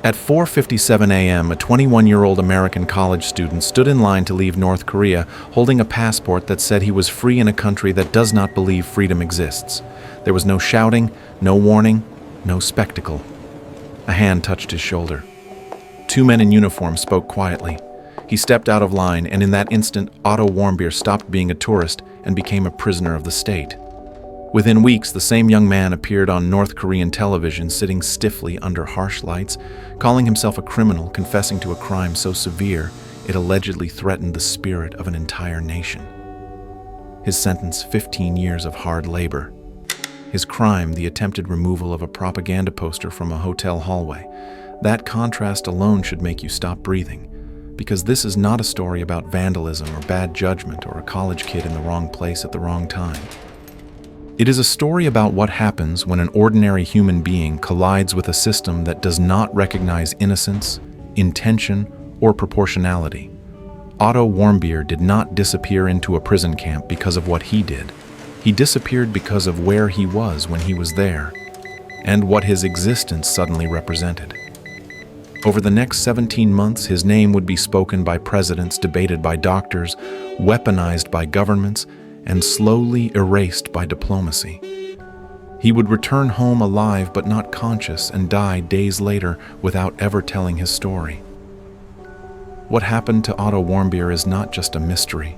At 4:57 a.m., a 21-year-old American college student stood in line to leave North Korea holding a passport that said he was free in a country that does not believe freedom exists. There was no shouting, no warning, no spectacle. A hand touched his shoulder. Two men in uniform spoke quietly. He stepped out of line, and in that instant, Otto Warmbier stopped being a tourist and became a prisoner of the state. Within weeks, the same young man appeared on North Korean television, sitting stiffly under harsh lights, calling himself a criminal, confessing to a crime so severe it allegedly threatened the spirit of an entire nation. His sentence, 15 years of hard labor. His crime, the attempted removal of a propaganda poster from a hotel hallway. That contrast alone should make you stop breathing, because this is not a story about vandalism or bad judgment or a college kid in the wrong place at the wrong time. It is a story about what happens when an ordinary human being collides with a system that does not recognize innocence, intention, or proportionality. Otto Warmbier did not disappear into a prison camp because of what he did. He disappeared because of where he was when he was there, and what his existence suddenly represented. Over the next 17 months, his name would be spoken by presidents, debated by doctors, weaponized by governments, and slowly erased by diplomacy. He would return home alive but not conscious and die days later without ever telling his story. What happened to Otto Warmbier is not just a mystery.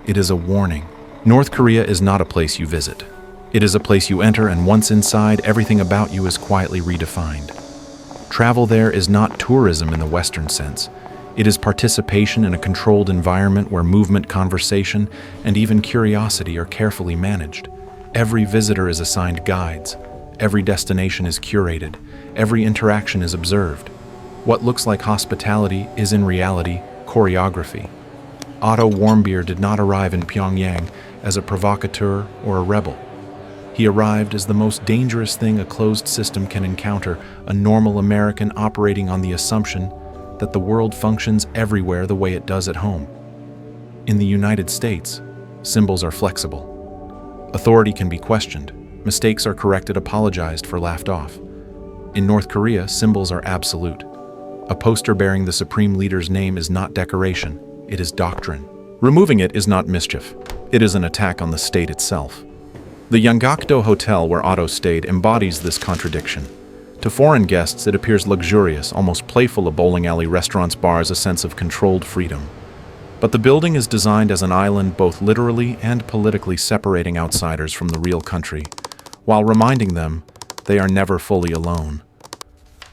It is a warning. North Korea is not a place you visit. It is a place you enter, and once inside, everything about you is quietly redefined. Travel there is not tourism in the Western sense. It is participation in a controlled environment where movement, conversation, and even curiosity are carefully managed. Every visitor is assigned guides. Every destination is curated. Every interaction is observed. What looks like hospitality is in reality choreography. Otto Warmbier did not arrive in Pyongyang as a provocateur or a rebel. He arrived as the most dangerous thing a closed system can encounter, a normal American operating on the assumption that the world functions everywhere the way it does at home. In the United States, symbols are flexible. Authority can be questioned. Mistakes are corrected, apologized for, laughed off. In North Korea, symbols are absolute. A poster bearing the supreme leader's name is not decoration, it is doctrine. Removing it is not mischief. It is an attack on the state itself. The Yanggakdo Hotel where Otto stayed embodies this contradiction. To foreign guests, it appears luxurious, almost playful. A bowling alley, restaurants, bars, a sense of controlled freedom. But the building is designed as an island, both literally and politically separating outsiders from the real country, while reminding them they are never fully alone.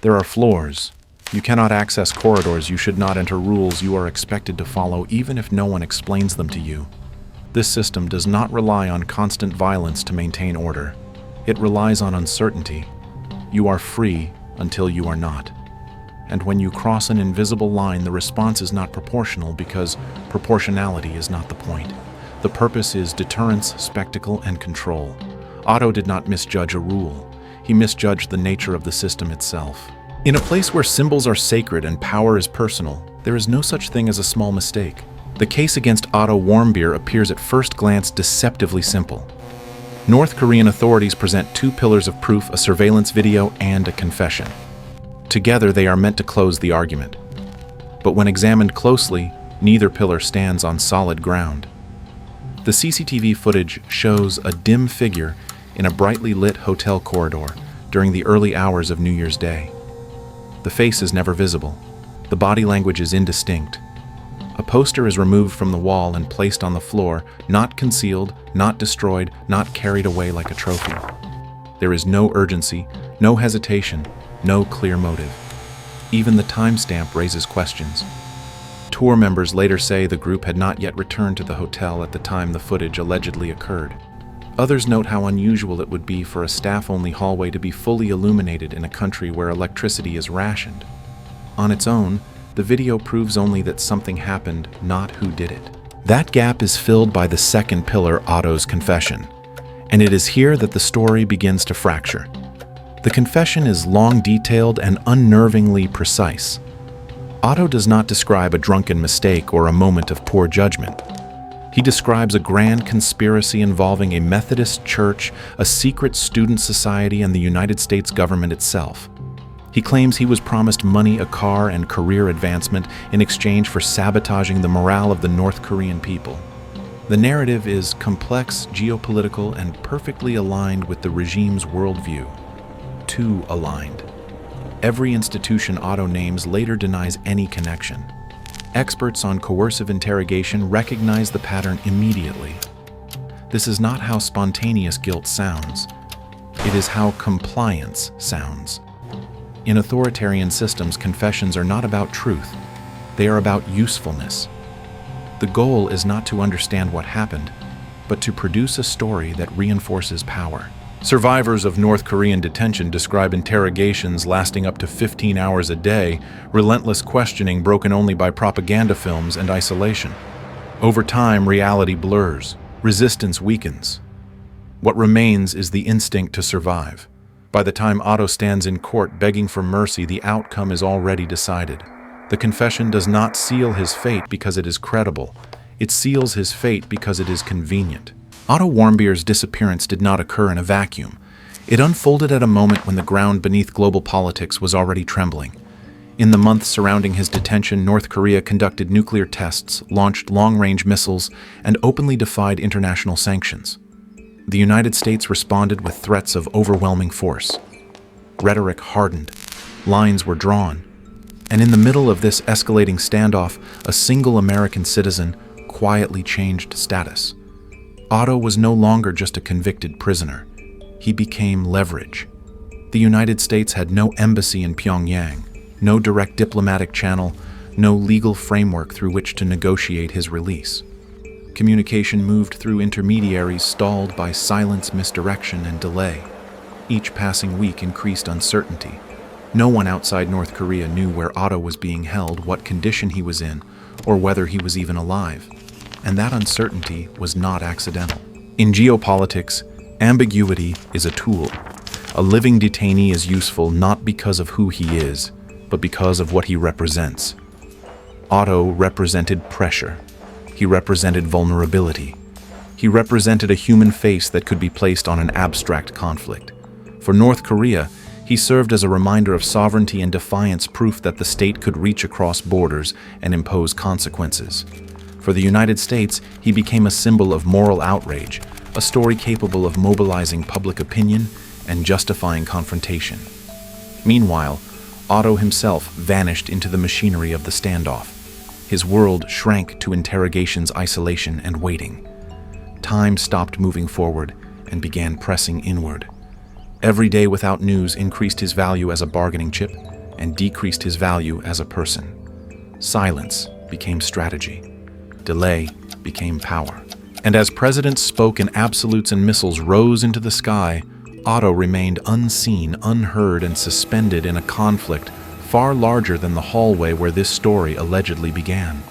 There are floors. You cannot access corridors. You should not enter rules you are expected to follow, even if no one explains them to you. This system does not rely on constant violence to maintain order. It relies on uncertainty. You are free until you are not. And when you cross an invisible line, the response is not proportional, because proportionality is not the point. The purpose is deterrence, spectacle, and control. Otto did not misjudge a rule. He misjudged the nature of the system itself. In a place where symbols are sacred and power is personal, there is no such thing as a small mistake. The case against Otto Warmbier appears at first glance deceptively simple. North Korean authorities present two pillars of proof: a surveillance video and a confession. Together, they are meant to close the argument. But when examined closely, neither pillar stands on solid ground. The CCTV footage shows a dim figure in a brightly lit hotel corridor during the early hours of New Year's Day. The face is never visible. The body language is indistinct. A poster is removed from the wall and placed on the floor, not concealed, not destroyed, not carried away like a trophy. There is no urgency, no hesitation, no clear motive. Even the timestamp raises questions. Tour members later say the group had not yet returned to the hotel at the time the footage allegedly occurred. Others note how unusual it would be for a staff-only hallway to be fully illuminated in a country where electricity is rationed. On its own, the video proves only that something happened, not who did it. That gap is filled by the second pillar, Otto's confession. And it is here that the story begins to fracture. The confession is long, detailed, and unnervingly precise. Otto does not describe a drunken mistake or a moment of poor judgment. He describes a grand conspiracy involving a Methodist church, a secret student society, and the United States government itself. He claims he was promised money, a car, and career advancement in exchange for sabotaging the morale of the North Korean people. The narrative is complex, geopolitical, and perfectly aligned with the regime's worldview. Too aligned. Every institution Otto names later denies any connection. Experts on coercive interrogation recognize the pattern immediately. This is not how spontaneous guilt sounds. It is how compliance sounds. In authoritarian systems, confessions are not about truth. They are about usefulness. The goal is not to understand what happened, but to produce a story that reinforces power. Survivors of North Korean detention describe interrogations lasting up to 15 hours a day, relentless questioning broken only by propaganda films and isolation. Over time, reality blurs, resistance weakens. What remains is the instinct to survive. By the time Otto stands in court begging for mercy, the outcome is already decided. The confession does not seal his fate because it is credible. It seals his fate because it is convenient. Otto Warmbier's disappearance did not occur in a vacuum. It unfolded at a moment when the ground beneath global politics was already trembling. In the months surrounding his detention, North Korea conducted nuclear tests, launched long-range missiles, and openly defied international sanctions. The United States responded with threats of overwhelming force. Rhetoric hardened. Lines were drawn. And in the middle of this escalating standoff, a single American citizen quietly changed status. Otto was no longer just a convicted prisoner. He became leverage. The United States had no embassy in Pyongyang, no direct diplomatic channel, no legal framework through which to negotiate his release. Communication moved through intermediaries stalled by silence, misdirection, and delay. Each passing week increased uncertainty. No one outside North Korea knew where Otto was being held, what condition he was in, or whether he was even alive. And that uncertainty was not accidental. In geopolitics, ambiguity is a tool. A living detainee is useful not because of who he is, but because of what he represents. Otto represented pressure. He represented vulnerability. He represented a human face that could be placed on an abstract conflict. For North Korea, he served as a reminder of sovereignty and defiance, proof that the state could reach across borders and impose consequences. For the United States, he became a symbol of moral outrage, a story capable of mobilizing public opinion and justifying confrontation. Meanwhile, Otto himself vanished into the machinery of the standoff. His world shrank to interrogation's isolation and waiting. Time stopped moving forward and began pressing inward. Every day without news increased his value as a bargaining chip and decreased his value as a person. Silence became strategy. Delay became power. And as presidents spoke and absolutes and missiles rose into the sky, Otto remained unseen, unheard, and suspended in a conflict far larger than the hallway where this story allegedly began.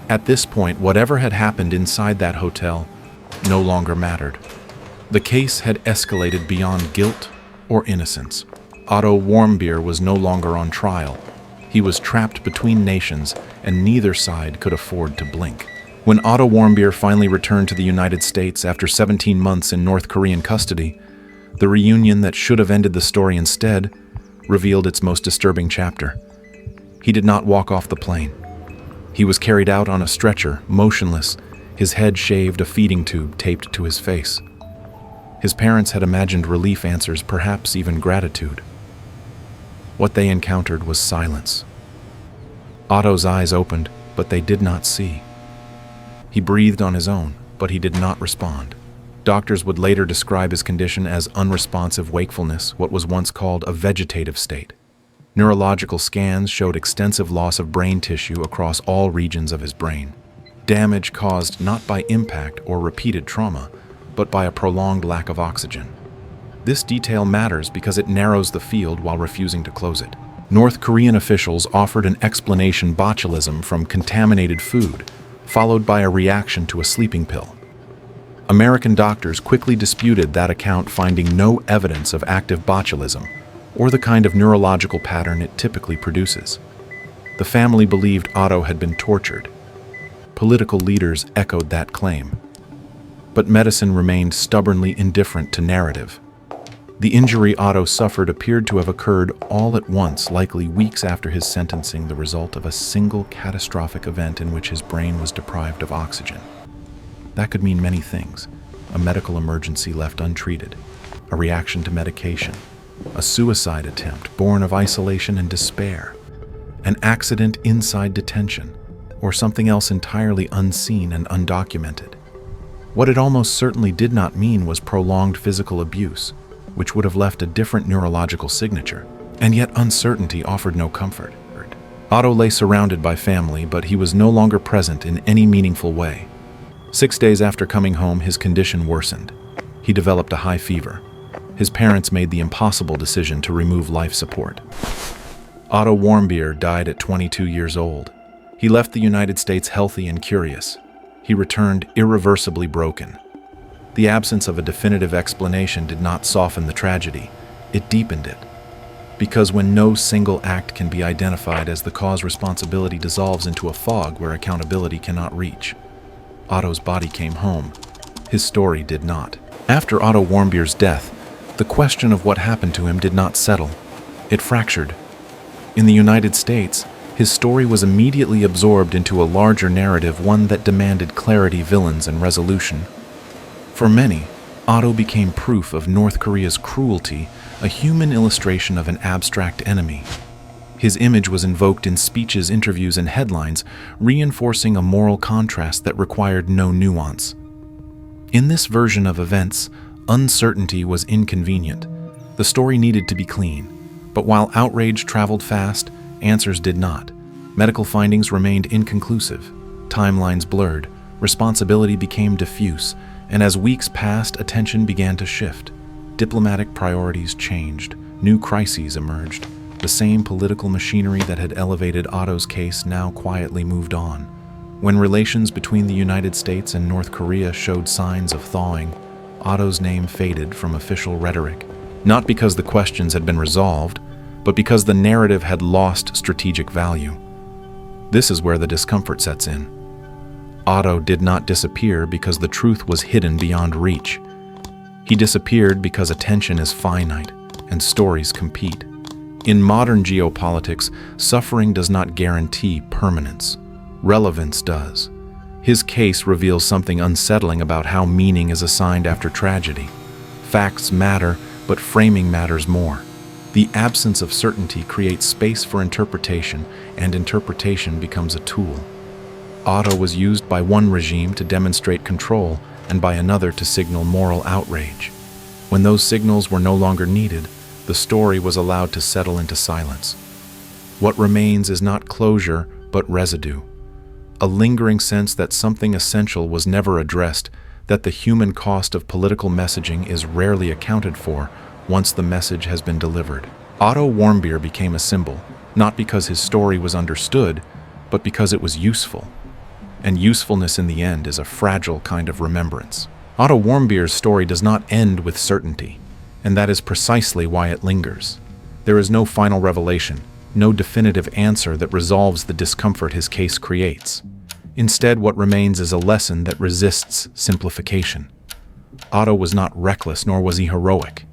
At this point, whatever had happened inside that hotel no longer mattered. The case had escalated beyond guilt or innocence. Otto Warmbier was no longer on trial. He was trapped between nations, and neither side could afford to blink. When Otto Warmbier finally returned to the United States after 17 months in North Korean custody, the reunion that should have ended the story instead revealed its most disturbing chapter. He did not walk off the plane. He was carried out on a stretcher, motionless, his head shaved, a feeding tube taped to his face. His parents had imagined relief answers, perhaps even gratitude. What they encountered was silence. Otto's eyes opened, but they did not see. He breathed on his own, but he did not respond. Doctors would later describe his condition as unresponsive wakefulness, what was once called a vegetative state. Neurological scans showed extensive loss of brain tissue across all regions of his brain. Damage caused not by impact or repeated trauma, but by a prolonged lack of oxygen. This detail matters because it narrows the field while refusing to close it. North Korean officials offered an explanation: botulism from contaminated food, followed by a reaction to a sleeping pill. American doctors quickly disputed that account, finding no evidence of active botulism or the kind of neurological pattern it typically produces. The family believed Otto had been tortured. Political leaders echoed that claim. But medicine remained stubbornly indifferent to narrative. The injury Otto suffered appeared to have occurred all at once, likely weeks after his sentencing, the result of a single catastrophic event in which his brain was deprived of oxygen. That could mean many things: a medical emergency left untreated, a reaction to medication, a suicide attempt born of isolation and despair, an accident inside detention, or something else entirely unseen and undocumented. What it almost certainly did not mean was prolonged physical abuse, which would have left a different neurological signature, and yet uncertainty offered no comfort. Otto lay surrounded by family, but he was no longer present in any meaningful way. 6 days after coming home, his condition worsened. He developed a high fever. His parents made the impossible decision to remove life support. Otto Warmbier died at 22 years old. He left the United States healthy and curious. He returned irreversibly broken. The absence of a definitive explanation did not soften the tragedy, it deepened it. Because when no single act can be identified as the cause, responsibility dissolves into a fog where accountability cannot reach. Otto's body came home. His story did not. After Otto Warmbier's death, the question of what happened to him did not settle. It fractured. In the United States, his story was immediately absorbed into a larger narrative, one that demanded clarity, villains, and resolution. For many, Otto became proof of North Korea's cruelty, a human illustration of an abstract enemy. His image was invoked in speeches, interviews, and headlines, reinforcing a moral contrast that required no nuance. In this version of events, uncertainty was inconvenient. The story needed to be clean. But while outrage traveled fast, answers did not. Medical findings remained inconclusive. Timelines blurred. Responsibility became diffuse. And as weeks passed, attention began to shift. Diplomatic priorities changed. New crises emerged. The same political machinery that had elevated Otto's case now quietly moved on. When relations between the United States and North Korea showed signs of thawing, Otto's name faded from official rhetoric. Not because the questions had been resolved, but because the narrative had lost strategic value. This is where the discomfort sets in. Otto did not disappear because the truth was hidden beyond reach. He disappeared because attention is finite and stories compete. In modern geopolitics, suffering does not guarantee permanence. Relevance does. His case reveals something unsettling about how meaning is assigned after tragedy. Facts matter, but framing matters more. The absence of certainty creates space for interpretation, and interpretation becomes a tool. Otto was used by one regime to demonstrate control and by another to signal moral outrage. When those signals were no longer needed, the story was allowed to settle into silence. What remains is not closure, but residue. A lingering sense that something essential was never addressed, that the human cost of political messaging is rarely accounted for once the message has been delivered. Otto Warmbier became a symbol, not because his story was understood, but because it was useful. And usefulness in the end is a fragile kind of remembrance. Otto Warmbier's story does not end with certainty, and that is precisely why it lingers. There is no final revelation, no definitive answer that resolves the discomfort his case creates. Instead, what remains is a lesson that resists simplification. Otto was not reckless, nor was he heroic.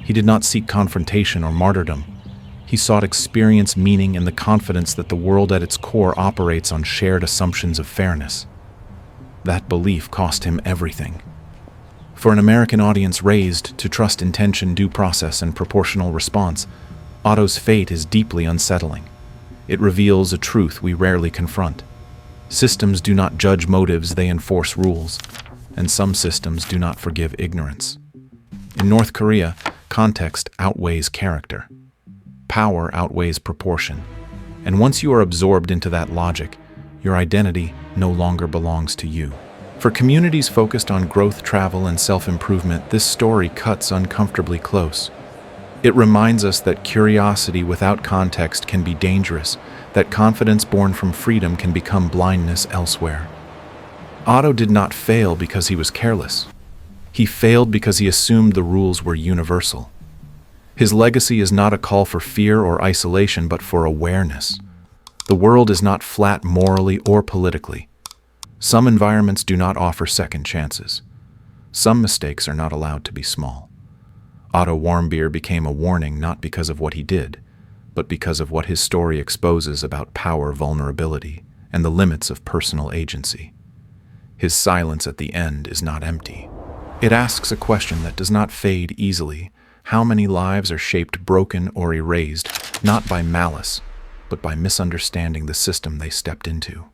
He did not seek confrontation or martyrdom. He sought experience, meaning, and the confidence that the world at its core operates on shared assumptions of fairness. That belief cost him everything. For an American audience raised to trust intention, due process, and proportional response, Otto's fate is deeply unsettling. It reveals a truth we rarely confront. Systems do not judge motives, they enforce rules. And some systems do not forgive ignorance. In North Korea, context outweighs character. Power outweighs proportion. And once you are absorbed into that logic, your identity no longer belongs to you. For communities focused on growth, travel, and self-improvement, this story cuts uncomfortably close. It reminds us that curiosity without context can be dangerous, that confidence born from freedom can become blindness elsewhere. Otto did not fail because he was careless. He failed because he assumed the rules were universal. His legacy is not a call for fear or isolation, but for awareness. The world is not flat morally or politically. Some environments do not offer second chances. Some mistakes are not allowed to be small. Otto Warmbier became a warning not because of what he did, but because of what his story exposes about power vulnerability and the limits of personal agency. His silence at the end is not empty. It asks a question that does not fade easily. How many lives are shaped, broken, or erased, not by malice, but by misunderstanding the system they stepped into?